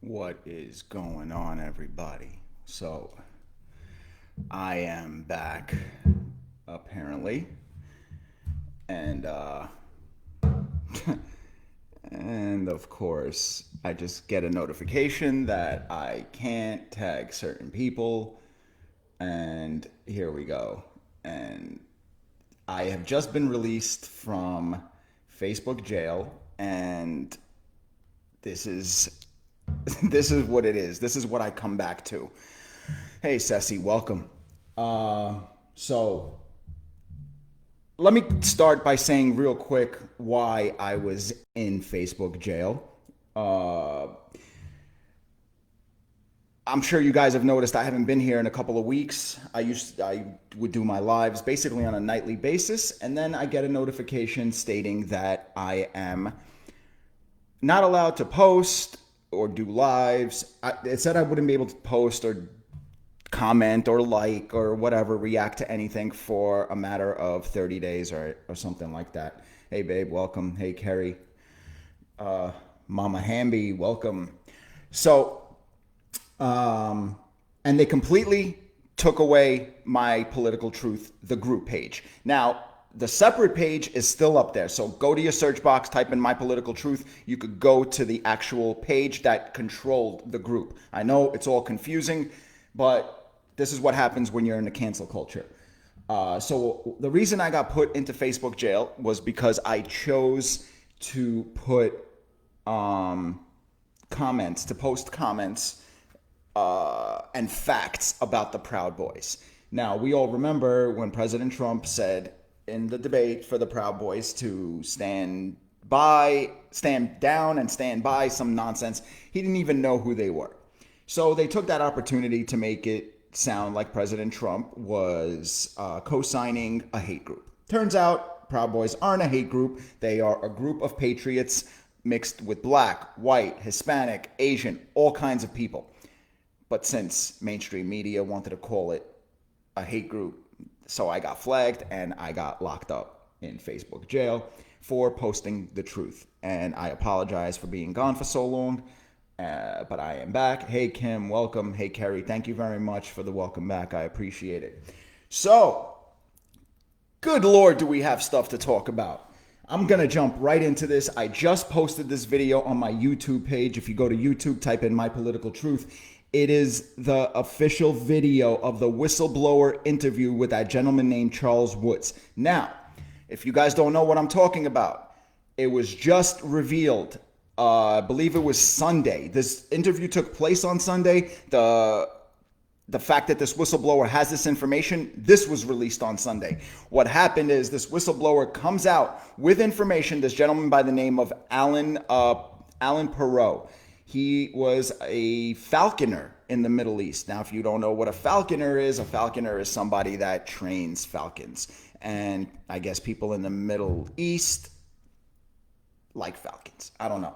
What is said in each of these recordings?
What is going on, everybody? So, I am back, apparently, and and of course, I just get a notification that I can't tag certain people, and here we go. And I have just been released from Facebook jail, and this is this is what it is. This is what I come back to. Hey, Ceci, welcome. So let me start by saying real quick why I was in Facebook jail. Uh, I'm sure you guys have noticed I haven't been here in a couple of weeks. I would do my lives basically on a nightly basis, and then I get a notification stating that I am not allowed to post or do lives. It said I wouldn't be able to post or comment or like or whatever, react to anything for a matter of 30 days or something like that. Hey, babe, welcome. Hey, Kerry. Mama Hamby, welcome. So, and they completely took away my Political Truth, the group page. Now, the separate page is still up there. So go to your search box, type in My Political Truth. You could go to the actual page that controlled the group. I know it's all confusing, but this is what happens when you're in the cancel culture. So the reason I got put into Facebook jail was because I chose to put comments, to post comments and facts about the Proud Boys. Now, we all remember when President Trump said in the debate for the Proud Boys to stand down and stand by some nonsense. He didn't even know who they were. So they took that opportunity to make it sound like President Trump was co-signing a hate group. Turns out Proud Boys aren't a hate group. They are a group of patriots mixed with black, white, Hispanic, Asian, all kinds of people. But since mainstream media wanted to call it a hate group, so I got flagged and I got locked up in Facebook jail for posting the truth. And I apologize for being gone for so long, but I am back. Hey, Kim, welcome. Hey, Kerry, thank you very much for the welcome back. I appreciate it. So, good Lord, do we have stuff to talk about. I'm going to jump right into this. I just posted this video on my YouTube page. If you go to YouTube, type in My Political Truth. It is the official video of the whistleblower interview with that gentleman named Charles Woods. Now, if you guys don't know what I'm talking about, it was just revealed. I believe it was Sunday. This interview took place on Sunday. The fact that this whistleblower has this information, this was released on Sunday. What happened is this whistleblower comes out with information. This gentleman by the name of Alan Parrot. He was a falconer in the Middle East. Now, if you don't know what a falconer is somebody that trains falcons. And I guess people in the Middle East like falcons. I don't know.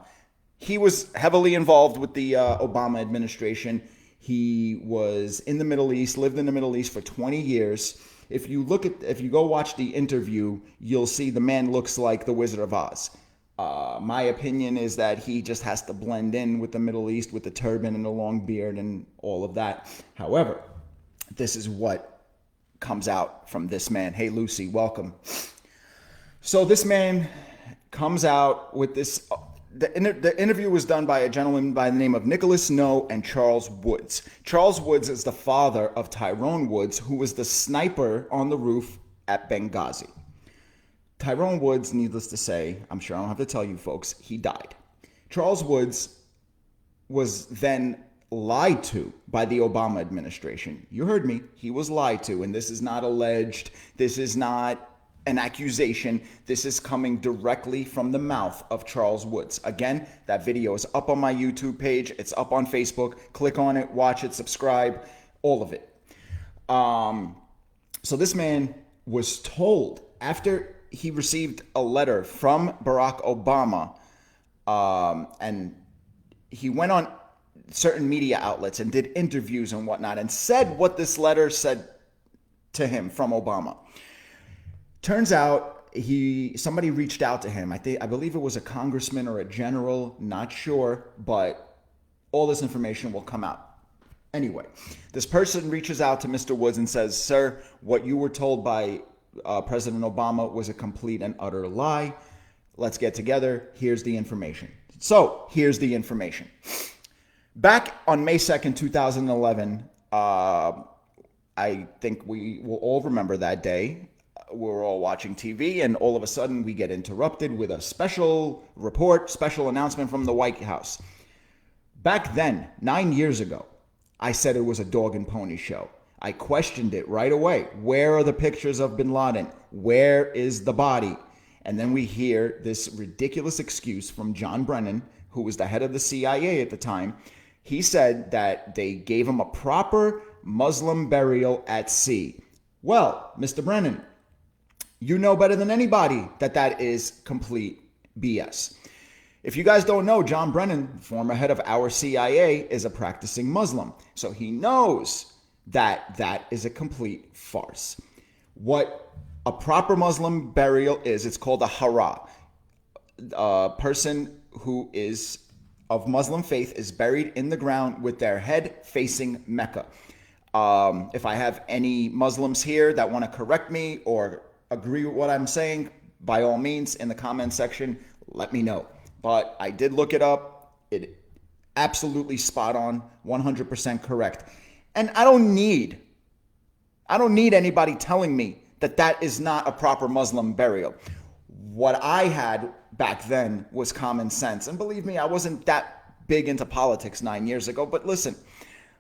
He was heavily involved with the Obama administration. He was in the Middle East, lived in the Middle East for 20 years. If you go watch the interview, you'll see the man looks like the Wizard of Oz. My opinion is that he just has to blend in with the Middle East with the turban and the long beard and all of that. However, this is what comes out from this man. Hey, Lucy, welcome. So this man comes out with this. The interview was done by a gentleman by the name of Nicholas Snow and Charles Woods. Charles Woods is the father of Tyrone Woods, who was the sniper on the roof at Benghazi. Tyrone Woods, needless to say, I'm sure I don't have to tell you folks, he died. Charles Woods was then lied to by the Obama administration. You heard me. He was lied to, and this is not alleged. This is not an accusation. This is coming directly from the mouth of Charles Woods. Again, that video is up on my YouTube page. It's up on Facebook. Click on it, watch it, subscribe, all of it. So this man was told after he received a letter from Barack Obama, and he went on certain media outlets and did interviews and whatnot and said what this letter said to him from Obama. Turns out somebody reached out to him. I believe it was a congressman or a general, not sure, but all this information will come out. Anyway, this person reaches out to Mr. Woods and says, sir, what you were told by President Obama was a complete and utter lie. Let's get together. Here's the information. So here's the information. Back on May 2nd, 2011, I think we will all remember that day. We're all watching TV, and all of a sudden we get interrupted with a special report, special announcement from the White House. Back then, 9 years ago, I said it was a dog and pony show. I questioned it right away. Where are the pictures of Bin Laden? Where is the body? And then we hear this ridiculous excuse from John Brennan, who was the head of the CIA at the time. He said that they gave him a proper Muslim burial at sea. Well, Mr. Brennan, you know better than anybody that that is complete BS. If you guys don't know, John Brennan, former head of our CIA, is a practicing Muslim. So he knows that that is a complete farce. What a proper Muslim burial is, it's called a hara. A person who is of Muslim faith is buried in the ground with their head facing Mecca. If I have any Muslims here that want to correct me or agree with what I'm saying, by all means, in the comment section, let me know. But I did look it up. It absolutely spot on, 100% correct. And I don't need anybody telling me that that is not a proper Muslim burial. What I had back then was common sense. And believe me, I wasn't that big into politics 9 years ago. But listen,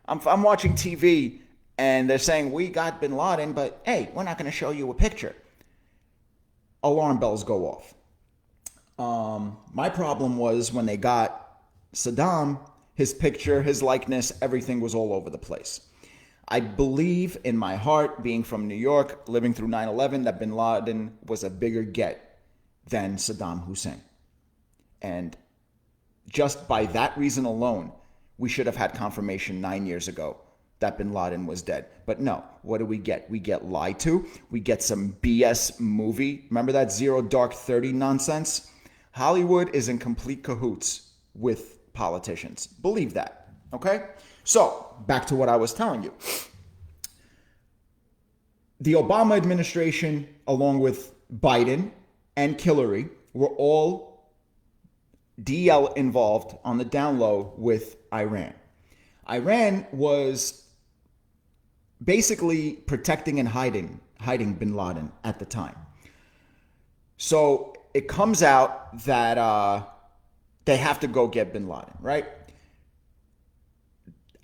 I'm watching TV and they're saying, we got Bin Laden, but hey, we're not going to show you a picture. Alarm bells go off. My problem was when they got Saddam, his picture, his likeness, everything was all over the place. I believe in my heart, being from New York, living through 9/11, that Bin Laden was a bigger get than Saddam Hussein. And just by that reason alone, we should have had confirmation 9 years ago that Bin Laden was dead. But no, what do we get? We get lied to. We get some BS movie. Remember that Zero Dark 30 nonsense? Hollywood is in complete cahoots with politicians. Believe that, okay? So, back to what I was telling you. The Obama administration, along with Biden and Hillary, were all DL involved on the down low with Iran. Iran was basically protecting and hiding Bin Laden at the time. So it comes out that they have to go get Bin Laden, right?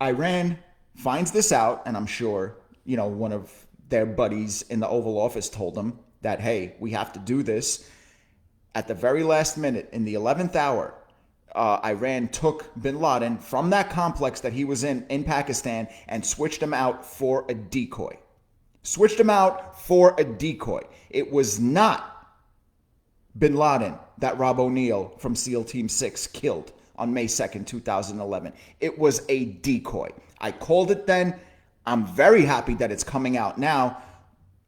Iran finds this out, and I'm sure, one of their buddies in the Oval Office told them that, hey, we have to do this. At the very last minute, in the 11th hour, Iran took Bin Laden from that complex that he was in Pakistan and switched him out for a decoy. It was not Bin Laden that Rob O'Neill from SEAL Team 6 killed on May 2nd, 2011. It was a decoy. I called it then. I'm very happy that it's coming out now,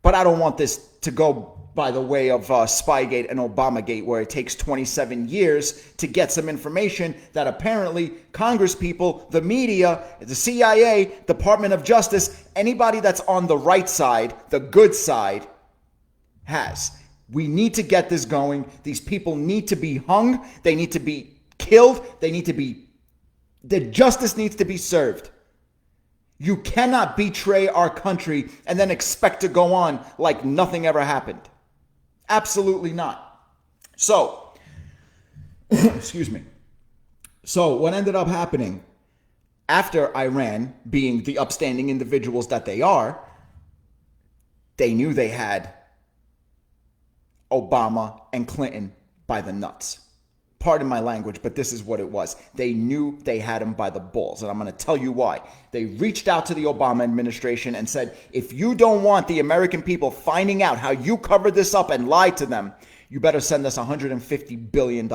but I don't want this to go by the way of Spygate and Obamagate, where it takes 27 years to get some information that apparently Congress people, the media, the CIA, Department of Justice, anybody that's on the right side, the good side, has. We need to get this going. These people need to be hung. They need to be killed. The justice needs to be served. You cannot betray our country and then expect to go on like nothing ever happened. Absolutely not. So, excuse me. So what ended up happening after Iran, being the upstanding individuals that they are, they knew they had Obama and Clinton by the nuts. Pardon my language, but this is what it was. They knew they had him by the balls, and I'm going to tell you why. They reached out to the Obama administration and said, if you don't want the American people finding out how you covered this up and lied to them, you better send us $150 billion.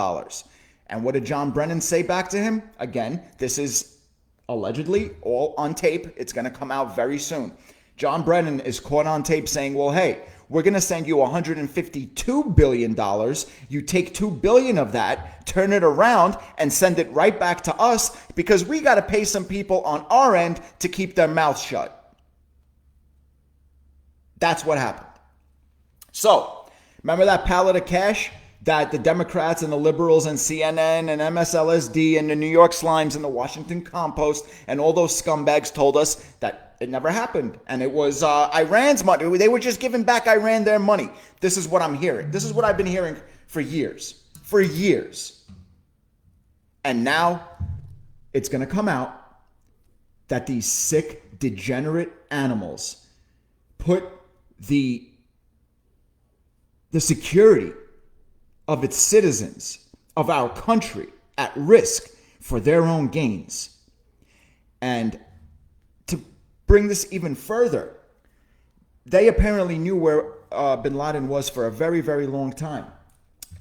And what did John Brennan say back to him? Again, this is allegedly all on tape. It's going to come out very soon. John Brennan is caught on tape saying, well, hey, we're going to send you $152 billion. You take $2 billion of that, turn it around, and send it right back to us because we got to pay some people on our end to keep their mouths shut. That's what happened. So, remember that pallet of cash that the Democrats and the liberals and CNN and MSLSD and the New York Slimes and the Washington Compost and all those scumbags told us that it never happened. And it was Iran's money. They were just giving back Iran their money. This is what I'm hearing. This is what I've been hearing for years. For years. And now it's going to come out that these sick, degenerate animals put the security of its citizens, of our country, at risk for their own gains. And to bring this even further, they apparently knew where Bin-Laden was for a very, very long time.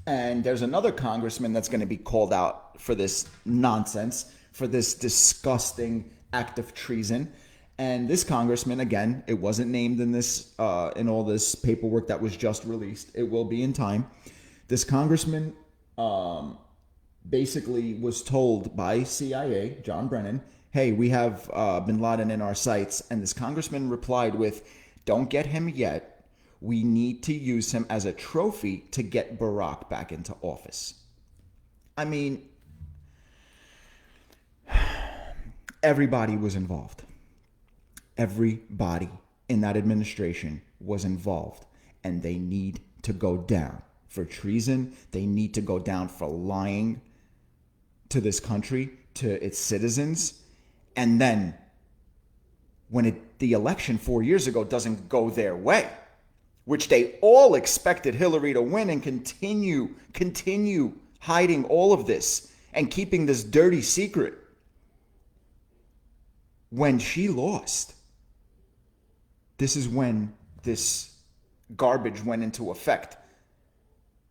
And there's another congressman that's going to be called out for this nonsense, for this disgusting act of treason. And this congressman, again, it wasn't named in this in all this paperwork that was just released. It will be in time. This congressman basically was told by CIA, John Brennan, hey, we have Bin Laden in our sights. And this congressman replied with, don't get him yet. We need to use him as a trophy to get Barack back into office. I mean, everybody was involved. Everybody in that administration was involved, and they need to go down for treason. They need to go down for lying to this country, to its citizens. And then when the election 4 years ago doesn't go their way, which they all expected Hillary to win and continue hiding all of this and keeping this dirty secret. When she lost, this is when this garbage went into effect.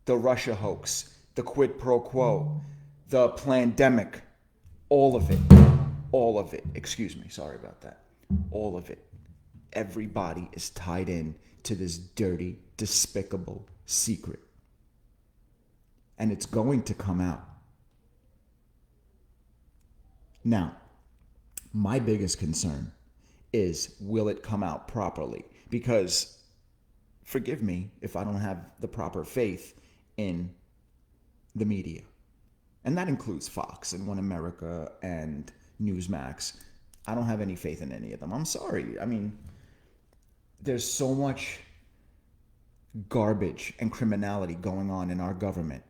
The Russia hoax, the quid pro quo, the plandemic, all of it, excuse me, sorry about that, all of it. Everybody is tied in to this dirty, despicable secret. And it's going to come out. Now, my biggest concern is, will it come out properly? Because, forgive me if I don't have the proper faith in the media. And that includes Fox and One America and Newsmax. I don't have any faith in any of them. I'm sorry. I mean, there's so much garbage and criminality going on in our government.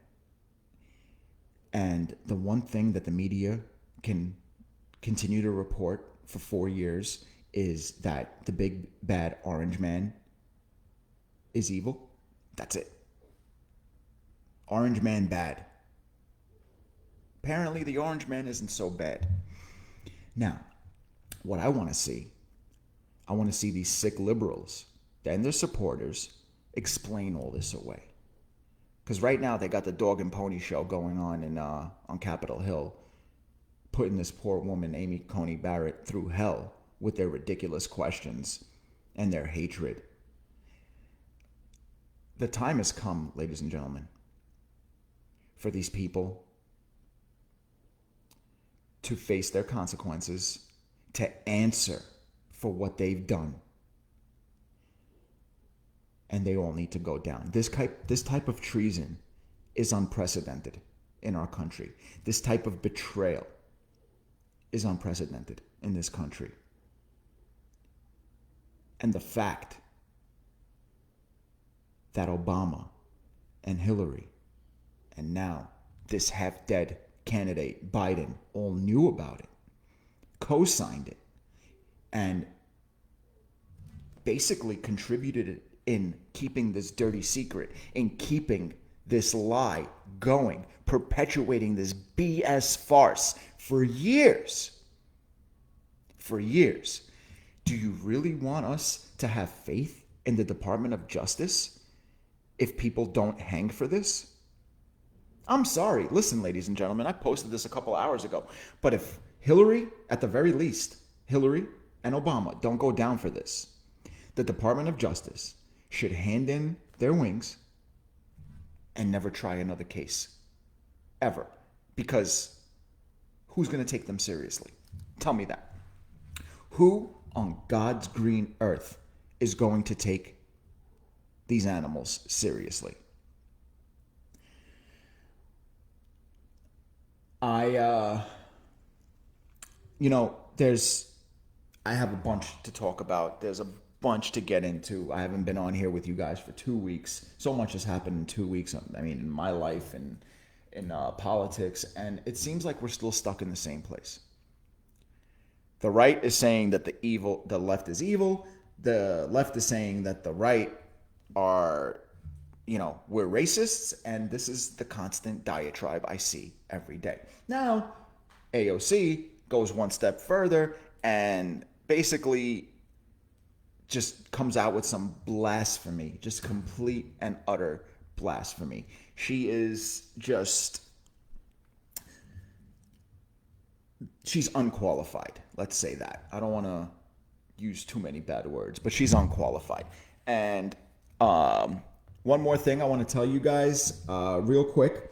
And the one thing that the media can continue to report for 4 years is that the big bad orange man is evil. That's it. Orange man bad. Apparently the orange man isn't so bad. Now, what I want to see these sick liberals and their supporters explain all this away. Because right now they got the dog and pony show going on on Capitol Hill, putting this poor woman, Amy Coney Barrett, through hell with their ridiculous questions and their hatred. The time has come, ladies and gentlemen, for these people to face their consequences, to answer for what they've done. And they all need to go down. This type of treason is unprecedented in our country. This type of betrayal is unprecedented in this country. And the fact that Obama and Hillary and now this half-dead candidate, Biden, all knew about it, co-signed it, and basically contributed in keeping this dirty secret, in keeping this lie going, perpetuating this BS farce for years. For years. Do you really want us to have faith in the Department of Justice if people don't hang for this? I'm sorry. Listen, ladies and gentlemen, I posted this a couple hours ago. But if Hillary, at the very least, Hillary and Obama don't go down for this, the Department of Justice should hand in their wings and never try another case. Ever. Because who's going to take them seriously? Tell me that. Who on God's green earth is going to take these animals seriously? I have a bunch to talk about. There's a bunch to get into. I haven't been on here with you guys for 2 weeks. So much has happened in 2 weeks. I mean, in my life and in politics, and it seems like we're still stuck in the same place. The right is saying that the left is evil. The left is saying that the right are, we're racists, and this is the constant diatribe I see every day. Now, AOC goes one step further and basically just comes out with some blasphemy, just complete and utter blasphemy. She's unqualified. Let's say that. I don't want to use too many bad words, but she's unqualified. And one more thing I want to tell you guys real quick.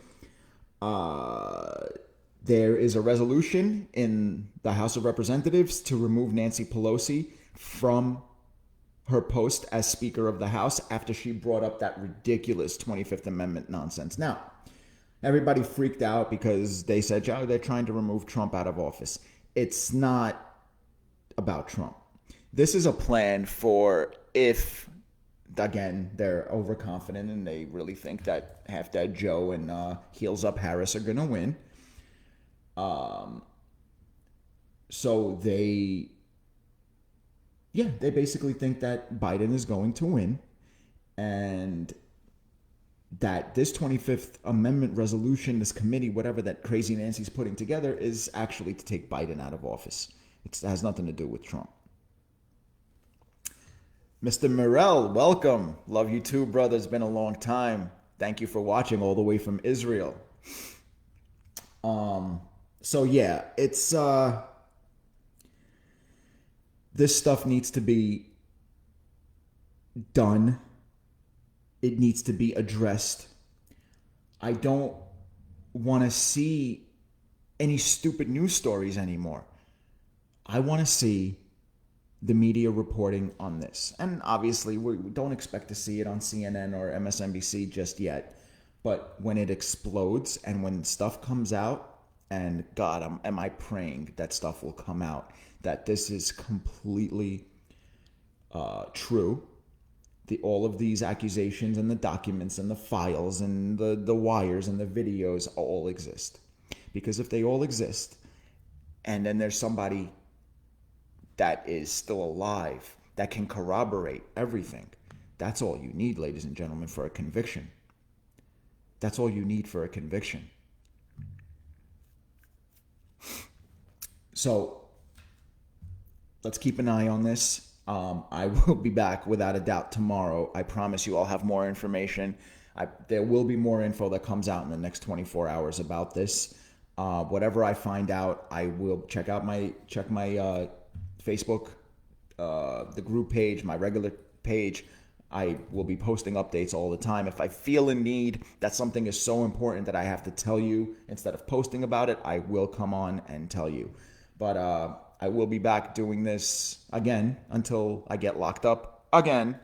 There is a resolution in the House of Representatives to remove Nancy Pelosi from her post as Speaker of the House after she brought up that ridiculous 25th Amendment nonsense. Now, everybody freaked out because they said, they're trying to remove Trump out of office. It's not about Trump. This is a plan for if, again, they're overconfident and they really think that Half-Dead Joe and Heels Up Harris are going to win. So they basically think that Biden is going to win, and that this 25th Amendment resolution, this committee, whatever that crazy Nancy's putting together, is actually to take Biden out of office. It has nothing to do with Trump. Mr. Morel, welcome. Love you too, brother. It's been a long time. Thank you for watching all the way from Israel. So yeah, it's this stuff needs to be done. It needs to be addressed. I don't want to see any stupid news stories anymore. I want to see the media reporting on this. And obviously, we don't expect to see it on CNN or MSNBC just yet. But when it explodes and when stuff comes out, and God, am I praying that stuff will come out, that this is completely true. All of these accusations and the documents and the files and the wires and the videos all exist. Because if they all exist, and then there's somebody that is still alive that can corroborate everything, that's all you need, ladies and gentlemen, for a conviction. That's all you need for a conviction. So let's keep an eye on this. I will be back without a doubt tomorrow. I promise you I'll have more information. There will be more info that comes out in the next 24 hours about this. Whatever I find out, I will check my Facebook, the group page, my regular page. I will be posting updates all the time. If I feel in need that something is so important that I have to tell you instead of posting about it, I will come on and tell you. But I will be back doing this again until I get locked up again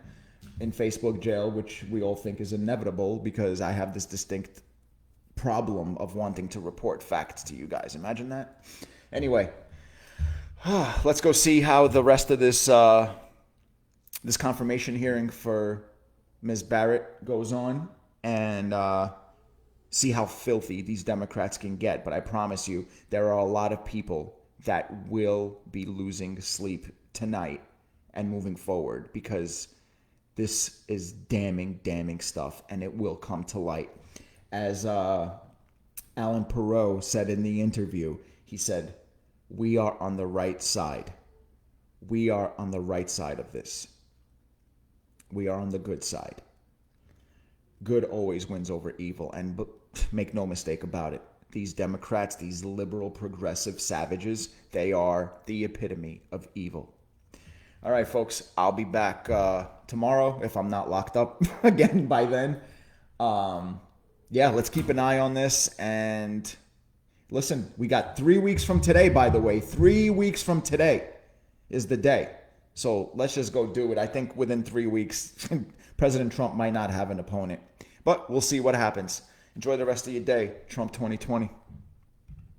in Facebook jail, which we all think is inevitable because I have this distinct problem of wanting to report facts to you guys. Imagine that. Anyway, let's go see how the rest of this this confirmation hearing for Ms. Barrett goes on, and see how filthy these Democrats can get. But I promise you, there are a lot of people that will be losing sleep tonight and moving forward because this is damning stuff, and it will come to light. As Alan Parrot said in the interview, he said, "We are on the right side. We are on the right side of this. We are on the good side. Good always wins over evil." And make no mistake about it, these Democrats, these liberal, progressive savages, they are the epitome of evil. All right, folks. I'll be back tomorrow if I'm not locked up again by then. Yeah, let's keep an eye on this. And listen, we got 3 weeks from today, by the way. 3 weeks from today is the day. So let's just go do it. I think within 3 weeks, President Trump might not have an opponent. But we'll see what happens. Enjoy the rest of your day. Trump 2020.